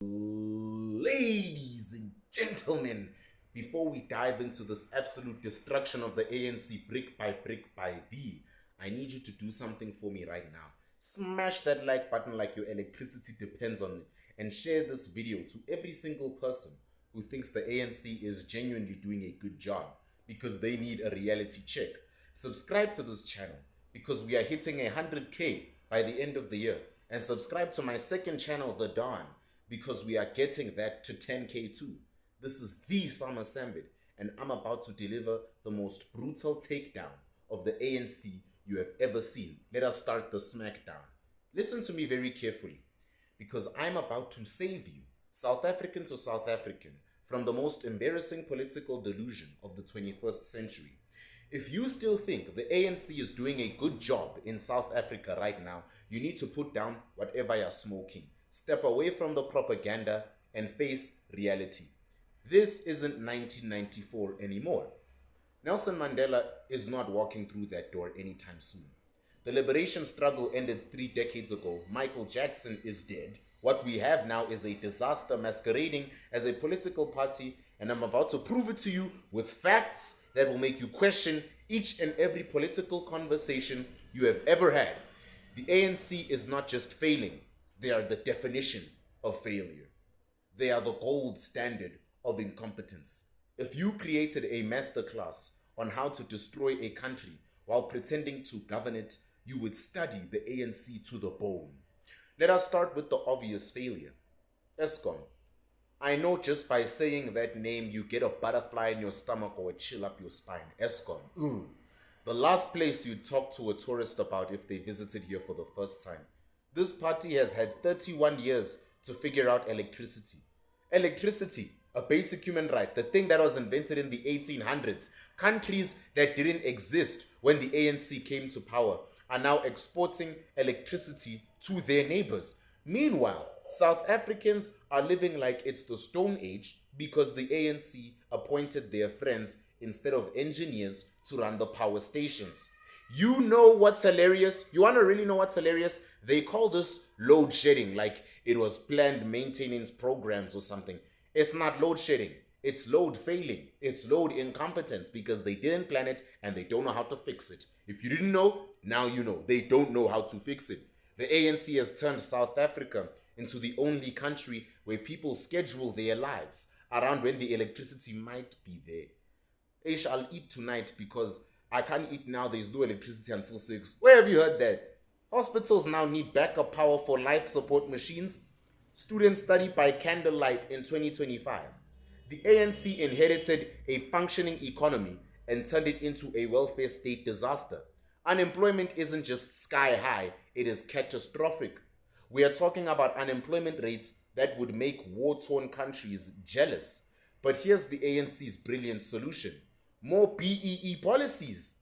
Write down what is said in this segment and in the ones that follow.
Ladies and gentlemen, before we dive into this absolute destruction of the ANC brick by thee, I need you to do something for me right now. Smash that like button like your electricity depends on it, and share this video to every single person who thinks the ANC is genuinely doing a good job because they need a reality check. Subscribe to this channel because we are hitting 100K by the end of the year, and subscribe to my second channel, The Dawn, because we are getting that to 10K too. This is the Sambit, and I'm about to deliver the most brutal takedown of the ANC you have ever seen. Let us start the smackdown. Listen to me very carefully, because I'm about to save you, South African to South African, from the most embarrassing political delusion of the 21st century. If you still think the ANC is doing a good job in South Africa right now, you need to put down whatever you're smoking. Step away from the propaganda and face reality. This isn't 1994 anymore. Nelson Mandela is not walking through that door anytime soon. The liberation struggle ended 3 decades ago. Michael Jackson is dead. What we have now is a disaster masquerading as a political party, and I'm about to prove it to you with facts that will make you question each and every political conversation you have ever had. The ANC is not just failing, they are the definition of failure. They are the gold standard of incompetence. If you created a masterclass on how to destroy a country while pretending to govern it, you would study the ANC to the bone. Let us start with the obvious failure. Eskom. I know just by saying that name you get a butterfly in your stomach or a chill up your spine. Eskom. Ugh. The last place you talk to a tourist about if they visited here for the first time. This party has had 31 years to figure out electricity. Electricity, a basic human right, the thing that was invented in the 1800s. Countries that didn't exist when the ANC came to power are now exporting electricity to their neighbors. Meanwhile, South Africans are living like it's the Stone Age because the ANC appointed their friends instead of engineers to run the power stations. You know what's hilarious? You want to really know what's hilarious? They call this load shedding, like it was planned maintenance programs or something. It's not load shedding. It's load failing. It's load incompetence because they didn't plan it and they don't know how to fix it. If you didn't know, now you know. They don't know how to fix it. The ANC has turned South Africa into the only country where people schedule their lives around when the electricity might be there. Ish, I'll eat tonight because I can't eat now. There's no electricity until 6. Where have you heard that? Hospitals now need backup power for life support machines. Students study by candlelight in 2025. The ANC inherited a functioning economy and turned it into a welfare state disaster. Unemployment isn't just sky high, it is catastrophic. We are talking about unemployment rates that would make war-torn countries jealous. But here's the ANC's brilliant solution. More BEE policies.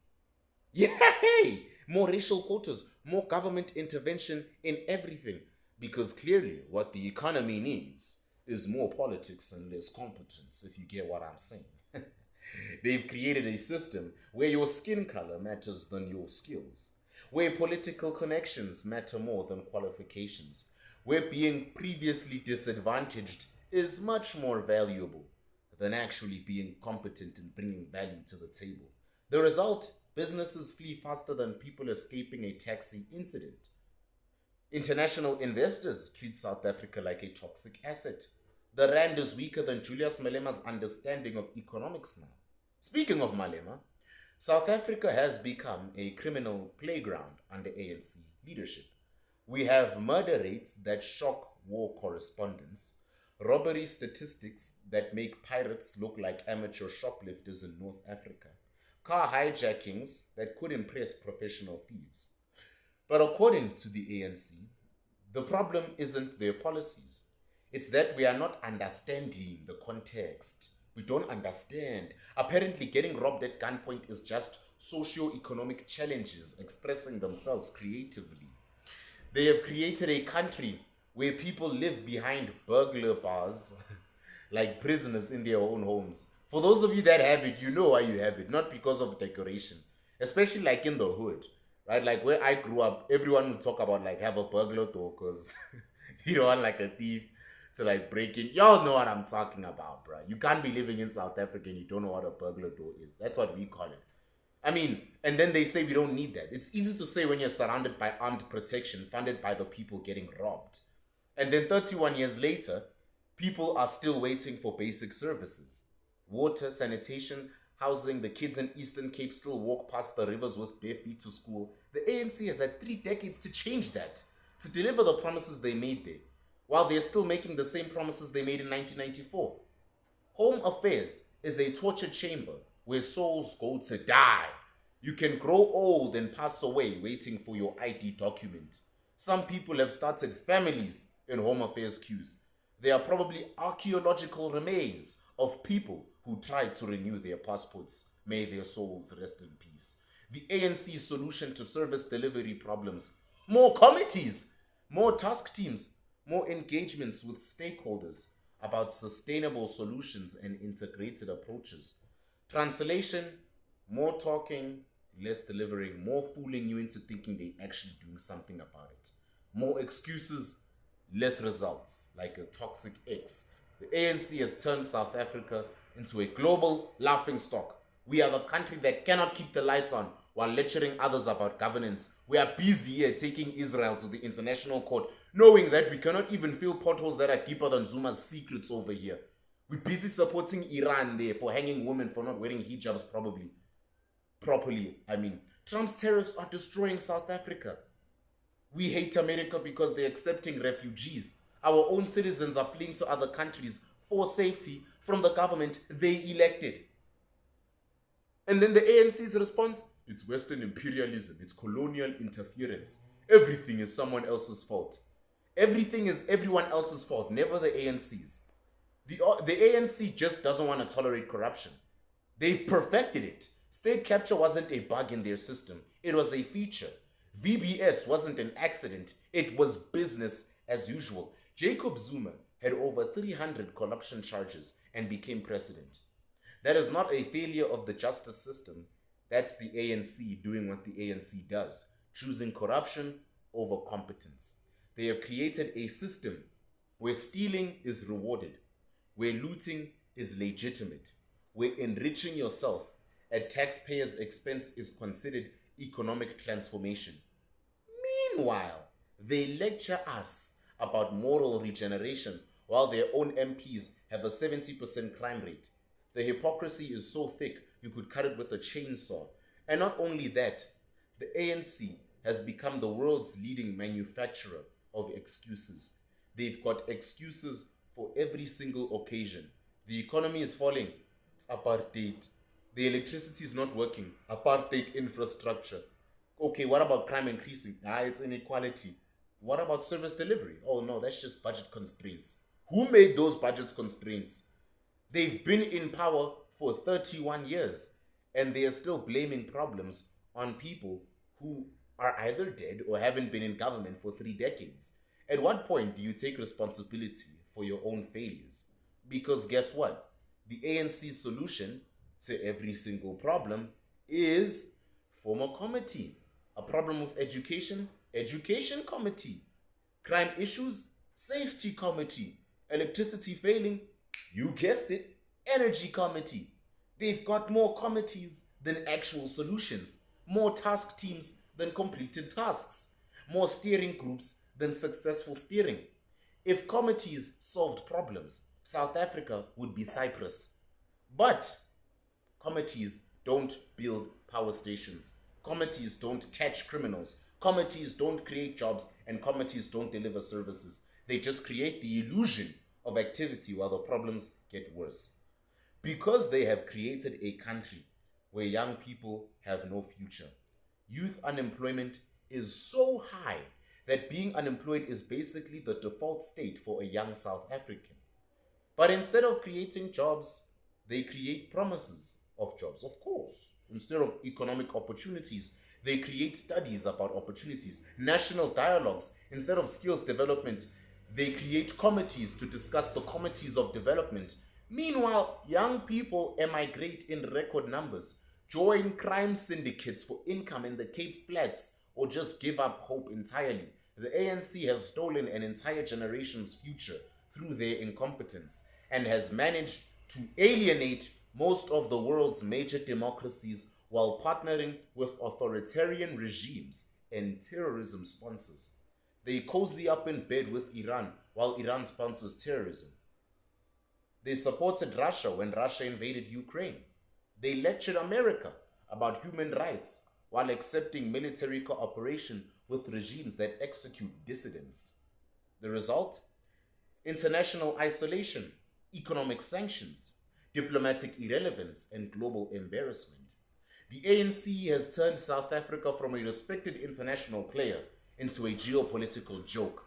Yay! More racial quotas, more government intervention in everything. Because clearly what the economy needs is more politics and less competence, if you get what I'm saying. They've created a system where your skin color matters than your skills, where political connections matter more than qualifications, where being previously disadvantaged is much more valuable than actually being competent and bringing value to the table. The result, businesses flee faster than people escaping a taxi incident. International investors treat South Africa like a toxic asset. The rand is weaker than Julius Malema's understanding of economics now. Speaking of Malema, South Africa has become a criminal playground under ANC leadership. We have murder rates that shock war correspondents, robbery statistics that make pirates look like amateur shoplifters in North Africa, car hijackings that could impress professional thieves. But according to the ANC, the problem isn't their policies. It's that we are not understanding the context. We don't understand. Apparently, getting robbed at gunpoint is just socio-economic challenges expressing themselves creatively. They have created a country where people live behind burglar bars like prisoners in their own homes. For those of you that have it, you know why you have it, not because of decoration, especially like in the hood, right? Like where I grew up, everyone would talk about like have a burglar door because you don't want like a thief to like break in. Y'all know what I'm talking about, bro. You can't be living in South Africa and you don't know what a burglar door is. That's what we call it. I mean, and then they say we don't need that. It's easy to say when you're surrounded by armed protection funded by the people getting robbed. And then 31 years later, people are still waiting for basic services. Water, sanitation, housing. The kids in Eastern Cape still walk past the rivers with bare feet to school. The ANC has had 3 decades to change that, to deliver the promises they made there, while they're still making the same promises they made in 1994. Home Affairs is a torture chamber where souls go to die. You can grow old and pass away waiting for your ID document. Some people have started families in Home Affairs queues. There are probably archaeological remains of people who tried to renew their passports. May their souls rest in peace. The ANC solution to service delivery problems: more committees, more task teams, more engagements with stakeholders about sustainable solutions and integrated approaches. Translation: more talking, less delivering, more fooling you into thinking they're actually doing something about it. More excuses, less results, like a toxic ex. The ANC has turned South Africa into a global laughingstock. We are the country that cannot keep the lights on while lecturing others about governance. We are busy here taking Israel to the international court, knowing that we cannot even fill potholes that are deeper than Zuma's secrets over here. We're busy supporting Iran there for hanging women for not wearing hijabs properly. Trump's tariffs are destroying South Africa. We hate America because they're accepting refugees. Our own citizens are fleeing to other countries for safety from the government they elected. And then the ANC's response: it's Western imperialism, it's colonial interference. Everything is someone else's fault. Everything is everyone else's fault, never the ANC's. The ANC just doesn't want to tolerate corruption. They've perfected it. State capture wasn't a bug in their system. It was a feature. VBS wasn't an accident. It was business as usual. Jacob Zuma had over 300 corruption charges and became president. That is not a failure of the justice system. That's the ANC doing what the ANC does, choosing corruption over competence. They have created a system where stealing is rewarded, where looting is legitimate, where enriching yourself at taxpayers' expense is considered economic transformation. Meanwhile, they lecture us about moral regeneration while their own MPs have a 70% crime rate. The hypocrisy is so thick you could cut it with a chainsaw. And not only that, the ANC has become the world's leading manufacturer of excuses. They've got excuses for every single occasion. The economy is falling. It's apartheid. The electricity is not working. Apartheid infrastructure. Okay, what about crime increasing? It's inequality. What about service delivery? Oh no, that's just budget constraints. Who made those budget constraints? They've been in power for 31 years and they are still blaming problems on people who are either dead or haven't been in government for 3 decades. At what point do you take responsibility for your own failures? Because guess what? The ANC's solution to every single problem is form a committee. A problem with education, education committee. Crime issues, safety committee. Electricity failing, you guessed it, energy committee. They've got more committees than actual solutions, more task teams than completed tasks, more steering groups than successful steering. If committees solved problems, South Africa would be Cyprus. But committees don't build power stations. Committees don't catch criminals. Committees don't create jobs, and committees don't deliver services. They just create the illusion of activity while the problems get worse. Because they have created a country where young people have no future. Youth unemployment is so high that being unemployed is basically the default state for a young South African. But instead of creating jobs, they create promises of jobs, of course. Instead of economic opportunities, they create studies about opportunities, national dialogues. Instead of skills development, they create committees to discuss the committees of development. Meanwhile, young people emigrate in record numbers, join crime syndicates for income in the Cape Flats, or just give up hope entirely. The ANC has stolen an entire generation's future through their incompetence and has managed to alienate most of the world's major democracies while partnering with authoritarian regimes and terrorism sponsors. They cozy up in bed with Iran while Iran sponsors terrorism. They supported Russia when Russia invaded Ukraine. They lectured America about human rights while accepting military cooperation with regimes that execute dissidents. The result? International isolation, economic sanctions, diplomatic irrelevance, and global embarrassment. The ANC has turned South Africa from a respected international player into a geopolitical joke.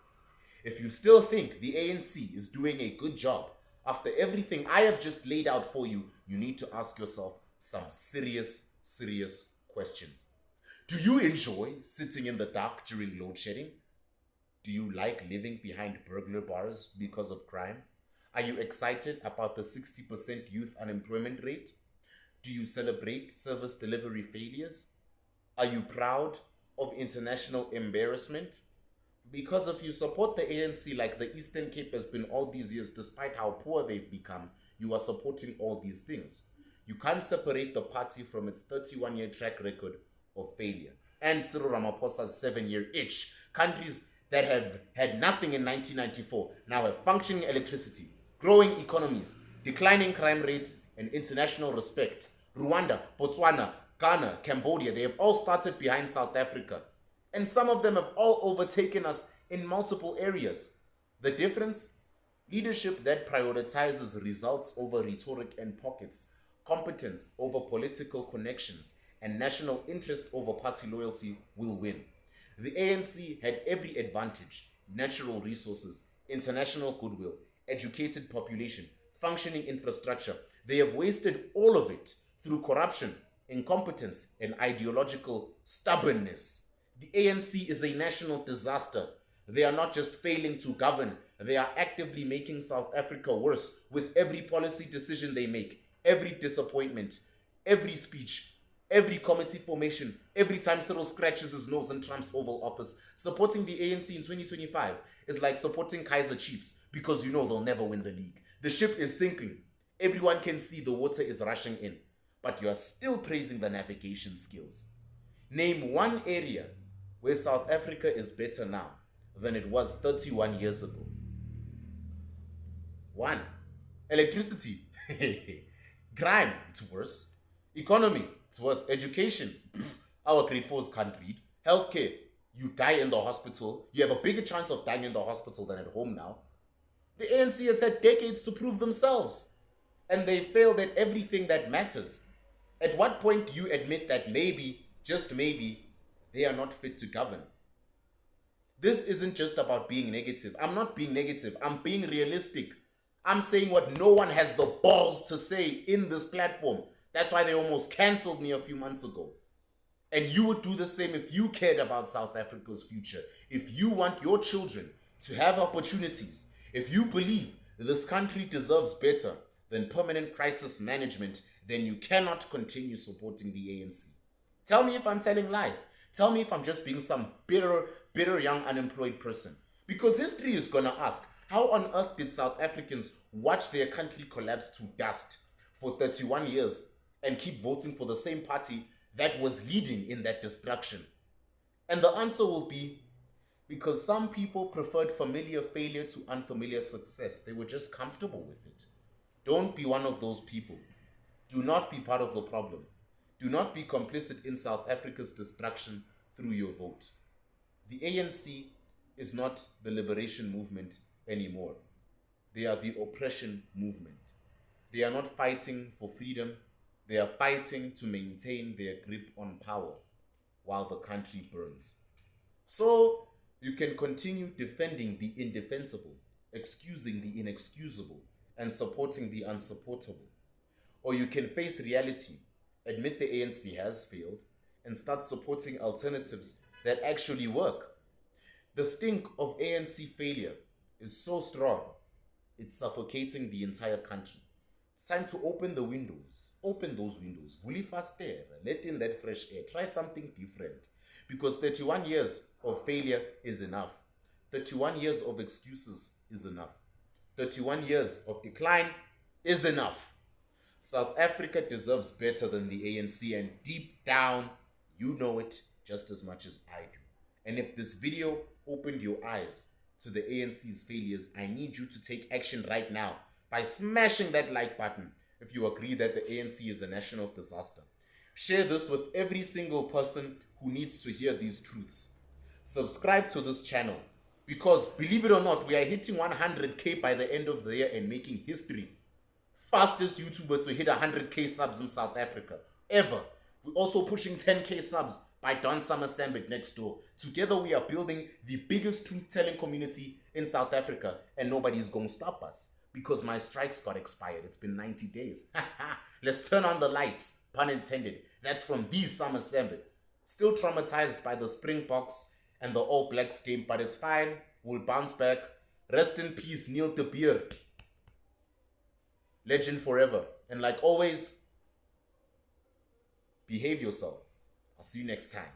If you still think the ANC is doing a good job, after everything I have just laid out for you, you need to ask yourself some serious questions. Do you enjoy sitting in the dark during load shedding? Do you like living behind burglar bars because of crime? Are you excited about the 60% youth unemployment rate? Do you celebrate service delivery failures? Are you proud of international embarrassment? Because if you support the ANC like the Eastern Cape has been all these years, despite how poor they've become, you are supporting all these things. You can't separate the party from its 31-year track record of failure and Cyril Ramaphosa's 7-year itch. Countries that have had nothing in 1994 now have functioning electricity, growing economies, declining crime rates, and international respect. Rwanda, Botswana, Ghana, Cambodia, they have all started behind South Africa. And some of them have all overtaken us in multiple areas. The difference? Leadership that prioritizes results over rhetoric and pockets, competence over political connections, and national interest over party loyalty will win. The ANC had every advantage: natural resources, international goodwill, educated population, functioning infrastructure. They have wasted all of it through corruption, incompetence, and ideological stubbornness. The ANC is a national disaster. They are not just failing to govern, they are actively making South Africa worse with every policy decision they make, every disappointment, every speech, every committee formation, every time Cyril scratches his nose in Trump's Oval Office. Supporting the ANC in 2025 is like supporting Kaizer Chiefs because you know they'll never win the league. The ship is sinking. Everyone can see the water is rushing in, but you are still praising the navigation skills. Name one area where South Africa is better now than it was 31 years ago. One. Electricity. Crime, it's worse. Economy, it's worse. Education, our grade 4s can't read. Healthcare, you die in the hospital. You have a bigger chance of dying in the hospital than at home now. The ANC has had decades to prove themselves, and they failed at everything that matters. At what point do you admit that maybe, just maybe, they are not fit to govern? This isn't just about being negative. I'm not being negative. I'm being realistic. I'm saying what no one has the balls to say in this platform. That's why they almost cancelled me a few months ago. And you would do the same if you cared about South Africa's future. If you want your children to have opportunities. If you believe this country deserves better than permanent crisis management, then you cannot continue supporting the ANC. Tell me if I'm telling lies. Tell me if I'm just being some bitter young unemployed person. Because history is gonna ask, how on earth did South Africans watch their country collapse to dust for 31 years and keep voting for the same party that was leading in that destruction? And the answer will be, because some people preferred familiar failure to unfamiliar success. They were just comfortable with it. Don't be one of those people. Do not be part of the problem. Do not be complicit in South Africa's destruction through your vote. The ANC is not the liberation movement anymore. They are the oppression movement. They are not fighting for freedom. They are fighting to maintain their grip on power while the country burns. So you can continue defending the indefensible, excusing the inexcusable, and supporting the unsupportable. Or you can face reality, admit the ANC has failed, and start supporting alternatives that actually work. The stink of ANC failure is so strong, it's suffocating the entire country. It's time to open the windows. Open those windows. Vuli faster. Let in that fresh air. Try something different. Because 31 years of failure is enough. 31 years of excuses is enough. 31 years of decline is enough. South Africa deserves better than the ANC, and deep down, you know it just as much as I do. And if this video opened your eyes to the ANC's failures, I need you to take action right now by smashing that like button if you agree that the ANC is a national disaster. Share this with every single person who needs to hear these truths. Subscribe to this channel because, believe it or not, we are hitting 100K by the end of the year and making history. Fastest YouTuber to hit 100K subs in South Africa ever. We're also pushing 10K subs by Don Summer Sambit next door. Together we are building the biggest truth-telling community in South Africa, and nobody's gonna stop us because my strikes got expired. It's been 90 days. Let's turn on the lights, pun intended. That's from the Summer Sambit. Still traumatized by the Springboks and the All Blacks game, but it's fine. We'll bounce back. Rest in peace, Neil de Beer. Legend forever. And like always, behave yourself. I'll see you next time.